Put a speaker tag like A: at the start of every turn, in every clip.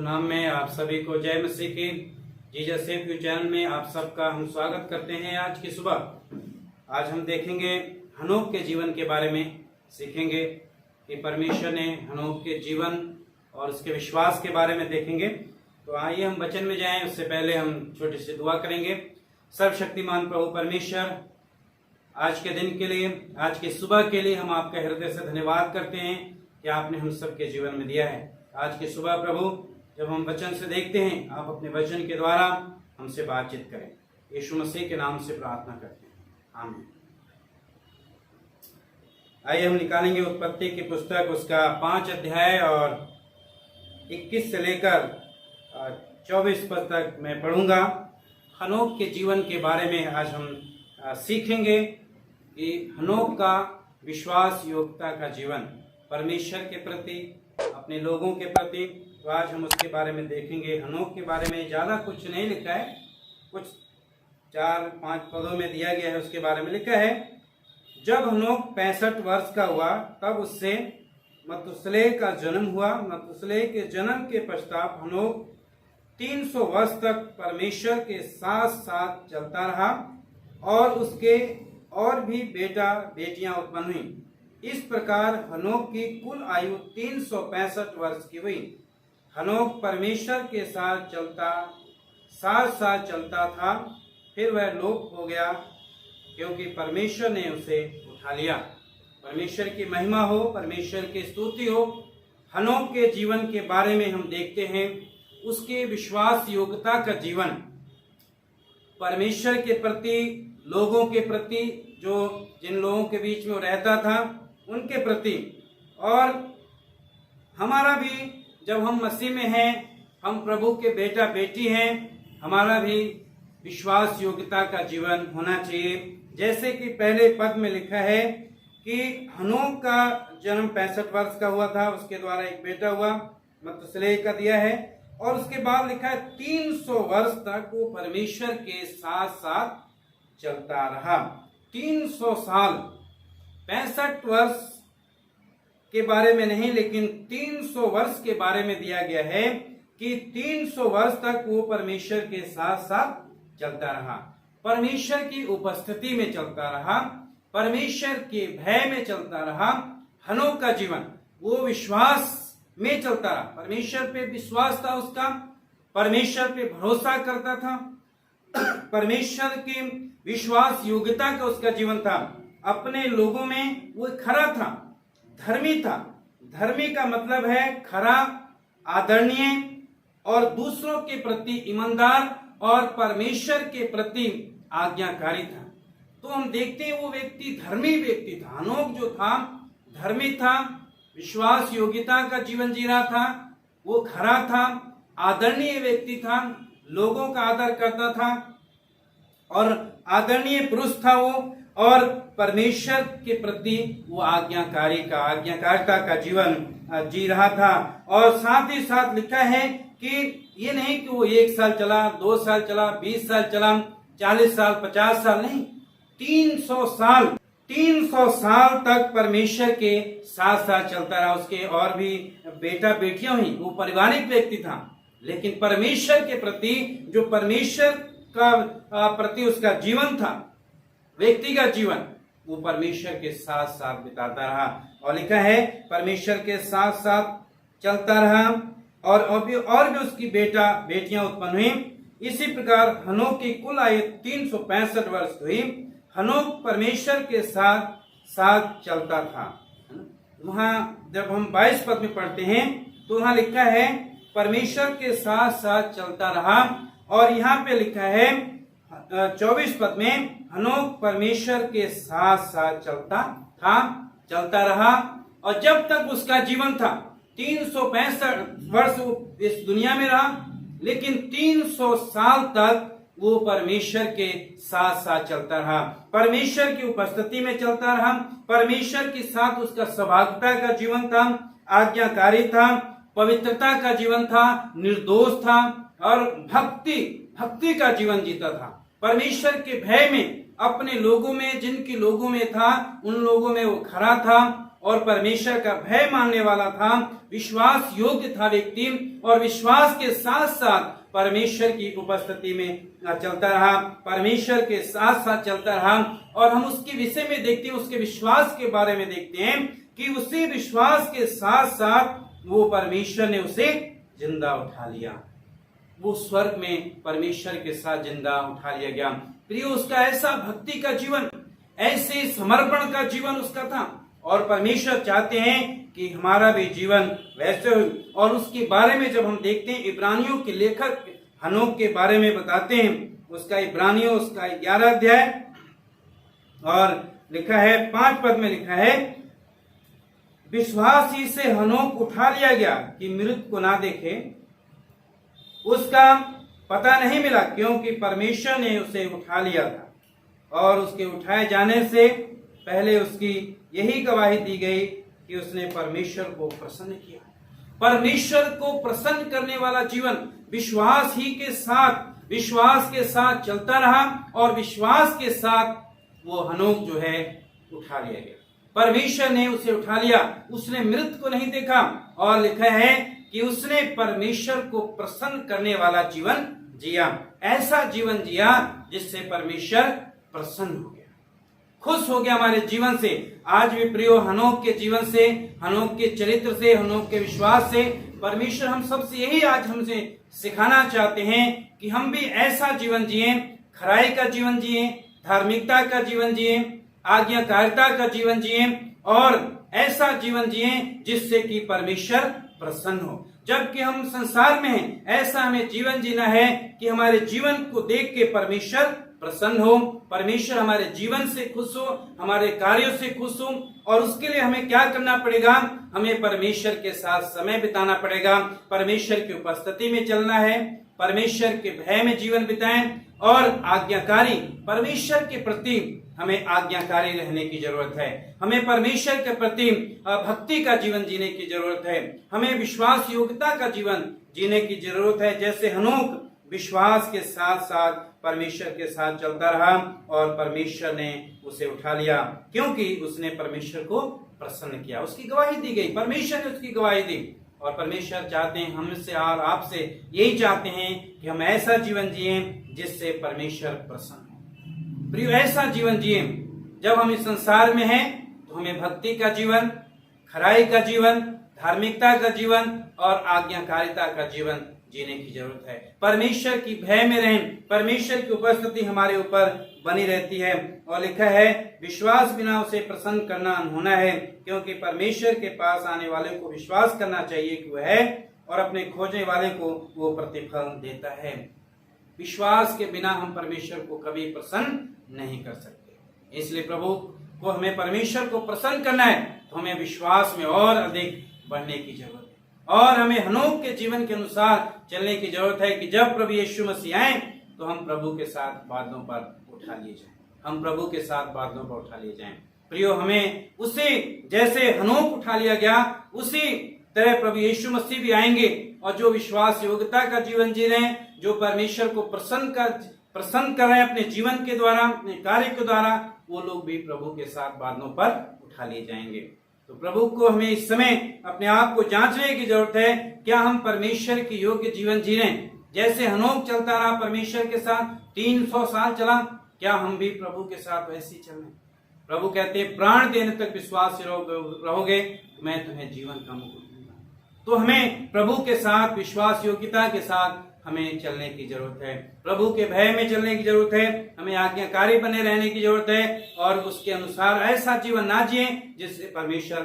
A: नाम में आप सभी को जय मसीह की। जीसस सेव यू चैनल में आप सबका हम स्वागत करते हैं। आज की सुबह आज हम देखेंगे हनोक के जीवन के बारे में, सीखेंगे कि परमेश्वर ने हनोक के जीवन और उसके विश्वास के बारे में देखेंगे। तो आइए हम वचन में जाएं, उससे पहले हम छोटी सी दुआ करेंगे। सर्वशक्तिमान प्रभु परमेश्वर, आज के दिन के लिए, आज की सुबह के लिए हम आपका हृदय से धन्यवाद करते हैं कि आपने हम सबके जीवन में दिया है। आज की सुबह प्रभु जब हम वचन से देखते हैं, आप अपने वचन के द्वारा हमसे बातचीत करें। यीशु मसीह के नाम से प्रार्थना करते हैं, आमीन। आइए हम निकालेंगे उत्पत्ति की पुस्तक, उसका 5 अध्याय और 21 से लेकर 24 पद तक मैं पढ़ूंगा। हनोक के जीवन के बारे में आज हम सीखेंगे कि हनोक का विश्वास योग्यता का जीवन, परमेश्वर के प्रति, अपने लोगों के प्रति। तो आज हम उसके बारे में देखेंगे। हनोक के बारे में ज्यादा कुछ नहीं लिखा है, कुछ 4-5 पदों में दिया गया है। उसके बारे में लिखा है, जब हनोक 65 वर्ष का हुआ तब उससे मतुसले का जन्म हुआ। मतुसले के जन्म के पश्चात हनोक 300 वर्ष तक परमेश्वर के साथ साथ चलता रहा और उसके और भी बेटा बेटियां उत्पन्न हुई। इस प्रकार हनोक की कुल आयु 365 वर्ष की हुई। हनोक परमेश्वर के साथ साथ चलता था, फिर वह लोप हो गया क्योंकि परमेश्वर ने उसे उठा लिया। परमेश्वर की महिमा हो, परमेश्वर की स्तुति हो। हनोक के जीवन के बारे में हम देखते हैं, उसके विश्वास योग्यता का जीवन, परमेश्वर के प्रति, लोगों के प्रति, जिन लोगों के बीच में वो रहता था उनके प्रति, और हमारा भी जब हम मसीह में हैं, हम प्रभु के बेटा बेटी हैं, हमारा भी विश्वास योग्यता का जीवन होना चाहिए। जैसे कि पहले पद में लिखा है कि हनोक का जन्म 65 वर्ष का हुआ था, उसके द्वारा एक बेटा हुआ, मतुसले का दिया है। और उसके बाद लिखा है 300 वर्ष तक वो परमेश्वर के साथ साथ चलता रहा। 300 साल, 65 वर्ष के बारे में नहीं, लेकिन 300 वर्ष के बारे में दिया गया है कि 300 वर्ष तक वो परमेश्वर के साथ साथ चलता रहा, परमेश्वर की उपस्थिति में चलता रहा, परमेश्वर के भय में चलता रहा। हनोक का जीवन वो विश्वास में चलता रहा, परमेश्वर पे विश्वास था उसका, परमेश्वर पे भरोसा करता था, परमेश्वर की विश्वास योग्यता का उसका जीवन था। अपने लोगों में वो खरा था, धर्मी था। धर्मी का मतलब है खरा, आदरणीय और दूसरों के प्रति ईमानदार और परमेश्वर के प्रति आज्ञाकारी था। तो हम देखते हैं वो व्यक्ति धर्मी व्यक्ति था। हनोक जो था धर्मी था, विश्वास योग्यता का जीवन जी रहा था, वो खरा था, आदरणीय व्यक्ति था, लोगों का आदर करता था और आदरणीय पुरुष था वो, और परमेश्वर के प्रति वो आज्ञाकारिता का जीवन जी रहा था। और साथ ही साथ लिखा है कि ये नहीं कि वो 1 साल चला, 2 साल चला, 20 साल चला, 40 साल, 50 साल नहीं, 300 साल तक परमेश्वर के साथ साथ चलता रहा। उसके और भी बेटा बेटियां हुई। वो पारिवारिक व्यक्ति था, लेकिन परमेश्वर के प्रति, जो परमेश्वर का प्रति उसका जीवन था, व्यक्तिगत जीवन, वो परमेश्वर के साथ साथ बिताता रहा। और लिखा है परमेश्वर के साथ साथ चलता रहा और भी उसकी बेटियां उत्पन्न हुई। इसी प्रकार हनोक की कुल आयु 365 वर्ष हुई। हनोक परमेश्वर के साथ साथ चलता था। वहां जब हम 22 पद में पढ़ते हैं तो वहां लिखा है परमेश्वर के साथ साथ चलता रहा, और यहाँ पे लिखा है 24 पद में हनोक परमेश्वर के साथ साथ चलता रहा। और जब तक उसका जीवन था, 365 वर्ष वो इस दुनिया में रहा, लेकिन 300 साल तक वो परमेश्वर के साथ साथ चलता रहा, परमेश्वर की उपस्थिति में चलता रहा, परमेश्वर के साथ उसका सौभाग्यता का जीवन था, आज्ञाकारी था, पवित्रता का जीवन था, निर्दोष था और भक्ति का जीवन जीता था। परमेश्वर के भय में अपने लोगों में, जिनके लोगों में था, उन लोगों में वो खरा था और परमेश्वर का भय मानने वाला था, विश्वास योग्य था व्यक्ति, और विश्वास के साथ साथ परमेश्वर की उपस्थिति में चलता रहा, परमेश्वर के साथ साथ चलता रहा। और हम उसके विषय में देखते हैं, उसके विश्वास के बारे में देखते हैं कि उसी विश्वास के साथ साथ वो परमेश्वर ने उसे जिंदा उठा लिया, वो स्वर्ग में परमेश्वर के साथ जिंदा उठा लिया गया। प्रिय, उसका ऐसा भक्ति का जीवन, ऐसे समर्पण का जीवन उसका था, और परमेश्वर चाहते हैं कि हमारा भी जीवन वैसे हो। और उसके बारे में जब हम देखते हैं, इब्रानियों के लेखक हनोक के बारे में बताते हैं, उसका इब्रानियों उसका 11 अध्याय और लिखा है 5 पद में लिखा है, विश्वास ही से हनोक उठा लिया गया कि मृत को ना देखे, उसका पता नहीं मिला क्योंकि परमेश्वर ने उसे उठा लिया था। और उसके उठाए जाने से पहले उसकी यही गवाही दी गई कि उसने परमेश्वर को प्रसन्न किया। परमेश्वर को प्रसन्न करने वाला जीवन विश्वास के साथ चलता रहा, और विश्वास के साथ वो हनोक जो है उठा लिया गया। परमेश्वर ने उसे उठा लिया, उसने मृत को नहीं देखा, और लिखा है कि उसने परमेश्वर को प्रसन्न करने वाला जीवन जिया, ऐसा जीवन जिया जिससे परमेश्वर प्रसन्न हो गया, खुश हो गया हमारे जीवन से। आज भी प्रियो, हनोक के जीवन से, हनोक के चरित्र से, हनोक के विश्वास से परमेश्वर हम सबसे यही आज हमसे सिखाना चाहते हैं कि हम भी ऐसा जीवन जिए, खराई का जीवन जिए, धार्मिकता का जीवन जिए, आज्ञाकारिता का जीवन जिए, और ऐसा जीवन जिए जिससे कि परमेश्वर प्रसन्न हो। जबकि हम संसार में हैं, ऐसा हमें जीवन जीना है कि हमारे जीवन को देख के परमेश्वर प्रसन्न हो, परमेश्वर हमारे जीवन से खुश हो, हमारे कार्यों से खुश हो। और उसके लिए हमें क्या करना पड़ेगा? हमें परमेश्वर के साथ समय बिताना पड़ेगा, परमेश्वर की उपस्थिति में चलना है, परमेश्वर के भय में जीवन बिताएं, और आज्ञाकारी परमेश्वर के प्रति हमें आज्ञाकारी रहने की जरूरत है। हमें परमेश्वर के प्रति भक्ति का जीवन जीने की जरूरत है, हमें विश्वास योग्यता का जीवन जीने की जरूरत है। जैसे हनोक विश्वास के साथ साथ परमेश्वर के साथ चलता रहा, और परमेश्वर ने उसे उठा लिया क्योंकि उसने परमेश्वर को प्रसन्न किया, उसकी गवाही दी गई, परमेश्वर ने उसकी गवाही दी। और परमेश्वर चाहते हैं हमसे और आपसे यही चाहते हैं कि हम ऐसा जीवन जिए जिससे परमेश्वर प्रसन्न हो। प्रिय, ऐसा जीवन जिए जब हम इस संसार में हैं तो हमें भक्ति का जीवन, खराई का जीवन, धार्मिकता का जीवन और आज्ञाकारिता का जीवन जीने की जरूरत है। परमेश्वर की भय में रहें, परमेश्वर की उपस्थिति हमारे ऊपर बनी रहती है। और लिखा है, विश्वास बिना उसे प्रसन्न करना अनहोना है, क्योंकि परमेश्वर के पास आने वाले को विश्वास करना चाहिए कि वह है, और अपने खोजने वाले को वो प्रतिफल देता है। विश्वास के बिना हम परमेश्वर को कभी प्रसन्न नहीं कर सकते। इसलिए प्रभु को हमें परमेश्वर को प्रसन्न करना है तो हमें विश्वास में और अधिक बढ़ने की जरूरत है, और हमें हनोक के जीवन के अनुसार चलने की जरूरत है कि जब प्रभु यीशु मसीह आए तो हम प्रभु के साथ बादलों पर उठा लिए जाएं, हम प्रभु के साथ बादलों पर उठा लिए जाएं। प्रियो, हमें उसी जैसे हनोक उठा लिया गया उसी तरह प्रभु यीशु मसीह भी आएंगे, और जो विश्वास योग्यता का जीवन जी रहे हैं, जो परमेश्वर को प्रसन्न कर रहे हैं अपने जीवन के द्वारा, अपने कार्य के द्वारा, वो लोग भी प्रभु के साथ बादलों पर उठा लिए जाएंगे। तो प्रभु को हमें इस समय अपने आप को जांचने की जरूरत है, क्या हम परमेश्वर की योग्य जीवन जी रहे हैं? जैसे हनोक चलता रहा परमेश्वर के साथ, 300 साल चला, क्या हम भी प्रभु के साथ वैसे ही चल रहे हैं? प्रभु कहते हैं, प्राण देने तक विश्वास से रहोगे मैं तुम्हें जीवन का मुकुट दूंगा। तो हमें प्रभु के साथ विश्वास योग्यता के साथ हमें चलने की जरूरत है, प्रभु के भय में चलने की जरूरत है, हमें आज्ञाकारी बने रहने की जरूरत है, और उसके अनुसार ऐसा जीवन ना जिए जिससे परमेश्वर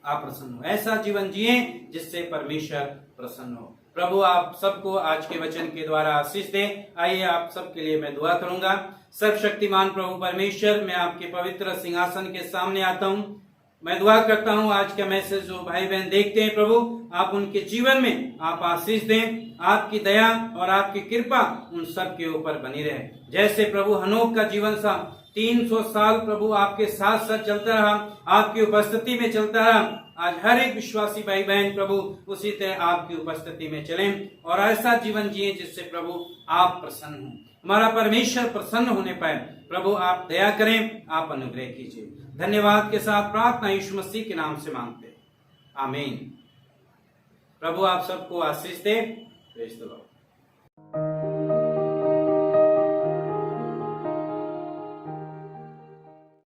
A: अप्रसन्न हो, ऐसा जीवन जिए जिससे परमेश्वर प्रसन्न हो। प्रभु आप सबको आज के वचन के द्वारा आशीष दे। आइए आप सबके लिए मैं दुआ करूंगा। सर्वशक्तिमान प्रभु परमेश्वर, मैं आपके पवित्र सिंहासन के सामने आता हूँ। मैं दुआ करता हूँ आज का मैसेज जो भाई बहन देखते हैं, प्रभु आप उनके जीवन में आप आशीष दें, आपकी दया और आपकी कृपा उन सब के ऊपर बनी रहे। जैसे प्रभु हनोक का जीवन था, 300 साल प्रभु आपके साथ साथ चलता रहा, आपकी उपस्थिति में चलता रहा, आज हर एक विश्वासी भाई बहन प्रभु उसी तरह आपकी उपस्थिति में चलें और ऐसा जीवन जिए जिससे प्रभु आप प्रसन्न हो। हमारा परमेश्वर प्रसन्न होने पाए प्रभु आप दया करें, आप अनुग्रह कीजिए। धन्यवाद के साथ प्रार्थना यीशु मसीह के नाम से मांगते हैं, आमीन। प्रभु आप सबको आशीष दे। Praise the Lord.